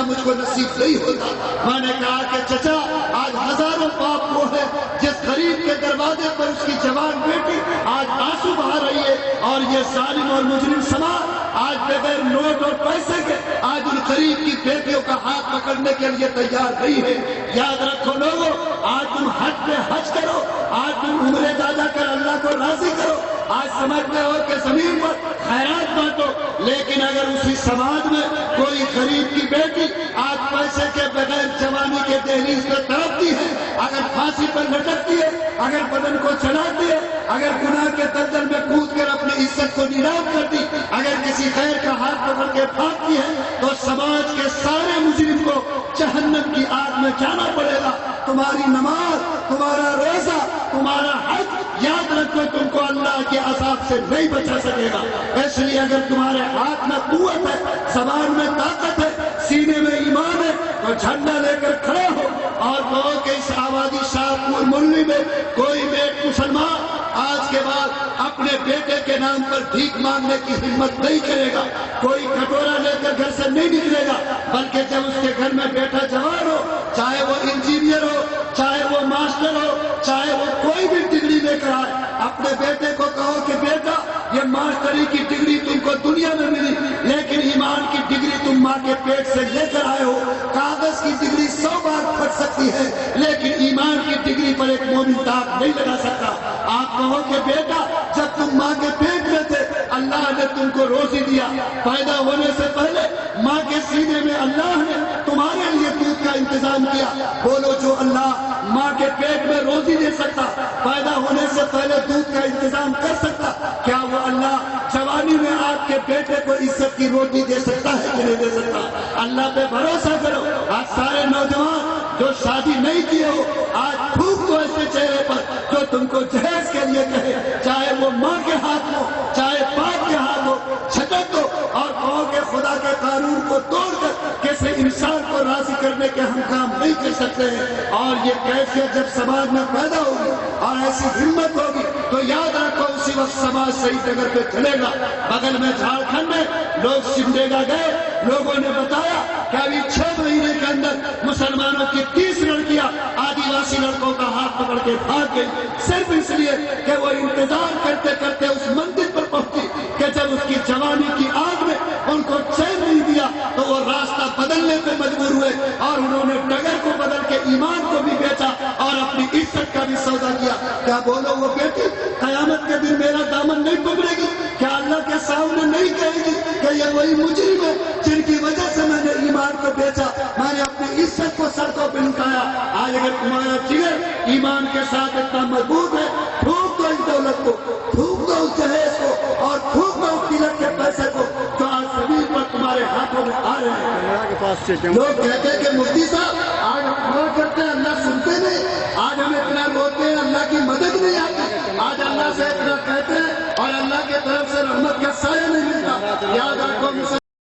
مجھ کو نصیب نہیں ہوتا۔ میں نے کہا کہ چچا آج ہزاروں باپ وہ ہے جس غریب کے دروازے پر اس کی جوان بیٹی آج آنسو بہا رہی ہے، اور یہ ظالم اور مجرم سماج آج بغیر نوٹ اور پیسے کے آج ان غریب کی بیٹیوں کا ہاتھ پکڑنے کے لیے تیار نہیں ہے۔ یاد رکھو لوگوں، آج تم حج پہ حج کرو، آج تم عمرے جا کر اللہ کو راضی کرو، آج سمجھتے ہو کہ زمین پر خیرات بانٹو، لیکن اگر اسی سماج میں کوئی غریب کی بیٹی آج پیسے کے بغیر جوانی کے دہلیز پہ تڑپتی ہے، اگر پھانسی پر لٹکتی ہے، اگر بدن کو چڑھاتی ہے، اگر گناہ کے دلدل میں کود کر اپنی عزت کو نیلام کرتی، اگر کسی خیر کا ہاتھ پکڑ کے بھاگتی ہے، تو سماج کے سارے مجرم کو جہنم کی آگ میں جانا پڑے گا۔ تمہاری نماز، تمہارا روزہ، تمہارا حج، یاد رکھو تم کو اللہ کے عذاب سے نہیں بچا سکے گا۔ اس لیے اگر تمہارے ہاتھ میں قوت ہے، زبان میں طاقت ہے، سینے میں ایمان ہے، تو جھنڈا لے کر کھڑے ہو اور کہو کہ اس آبادی شاہپور ملوی میں کوئی بیٹ مسلمان آج کے بعد اپنے بیٹے کے نام پر بھیک مانگنے کی ہمت نہیں کرے گا، کوئی کٹورا لے کر گھر سے نہیں نکلے گا، بلکہ جب اس کے گھر میں بیٹا جوان ہو، چاہے وہ انجینئر ہو، چاہے وہ ماسٹر ہو، چاہے وہ کوئی بھی ڈگری لے کر آئے، اپنے بیٹے کو کہو کہ بیٹا یہ ماسٹری کی ڈگری تم کو دنیا میں ملی، لیکن ایمان کی ڈگری تم ماں کے پیٹ سے لے کر آئے ہو۔ کاغذ کی ڈگری 100 بار پھٹ سکتی ہے، لیکن ایمان کی ڈگری پر ایک مومن داغ نہیں لگا سکتا۔ آپ کہو کہ بیٹا جب تم ماں کے پیٹ میں تھے اللہ نے تم کو روزی دیا، پیدا ہونے سے پہلے ماں کے سینے میں اللہ نے تمہارے لیے دودھ کا انتظام کیا۔ بولو جو اللہ ماں کے پیٹ میں روزی دے سکتا، پیدا ہونے سے پہلے دودھ کا انتظام کر سکتا، کیا وہ اللہ جوانی میں آپ کے بیٹے کو عزت کی روٹی دے سکتا ہے کہ نہیں دے سکتا؟ اللہ پہ بھروسہ کرو۔ آج سارے نوجوان جو شادی نہیں کیے ہو، آج پھونک دو ایسے چہرے پر جو تم کو جہیز کے لیے کہے، چاہے وہ ماں کے ہاتھ ہو، چاہے باپ کے ہاتھ ہو، چھٹک دو اور کہو کہ خدا کے قانون کو توڑ کر کسی انسان کو راضی کرنے کے ہم کام نہیں کر سکتے ہیں۔ اور یہ کیفیت جب سماج میں پیدا ہوگی اور ایسی ہمت ہوگی تو یاد رکھو اسی وقت سماج صحیح جگہ پہ چلے گا۔ بغل میں جھارکھنڈ میں لوگ سمڈیگا گئے، لوگوں نے بتایا کہ ابھی 6 مہینے کے اندر مسلمانوں کی 30 لڑکیاں آدیواسی لڑکوں کا ہاتھ پکڑ کے بھاگ گئی، صرف اس لیے کہ وہ انتظار کرتے کرتے اس مندر پر پہنچی کہ جب اس کی جوانی کی آگ میں ان کو چین نہیں دیا تو وہ راستہ بدلنے پہ مجبور ہوئے، اور انہوں نے ڈگر کو بدل کے ایمان کو بھی بیچا اور اپنی عزت کا بھی سودا کیا۔ کیا بولو وہ بیٹی قیامت کے دن میرا دامن نہیں پکڑے گی؟ کیا اللہ کے سامنے نہیں کہے گی کہ یہ وہی مجرم ہے جن کی وجہ سے میں نے ایمان کو بیچا، میں نے اپنی عزت کو سڑکوں پہ لٹایا؟ آج اگر تمہارا جگر ایمان کے ساتھ اتنا مضبوط ہے، پھونک دو اس دولت کو، پھونک دو اس جہیز کو، اور پھونک دو اس تلک کے پیسے کو جو آج زمین پر تمہارے ہاتھوں میں آ رہے ہیں۔ لوگ کہتے ہیں کہ مفتی صاحب آج ہم دعا کرتے ہیں اللہ سنتے نہیں، آج ہم اتنا روتے ہیں اللہ کی مدد نہیں آتی، آج اللہ سے اتنا کہتے ہیں اور اللہ کی طرف سے رحمت کا سایہ نہیں ملتا۔ یاد رکھو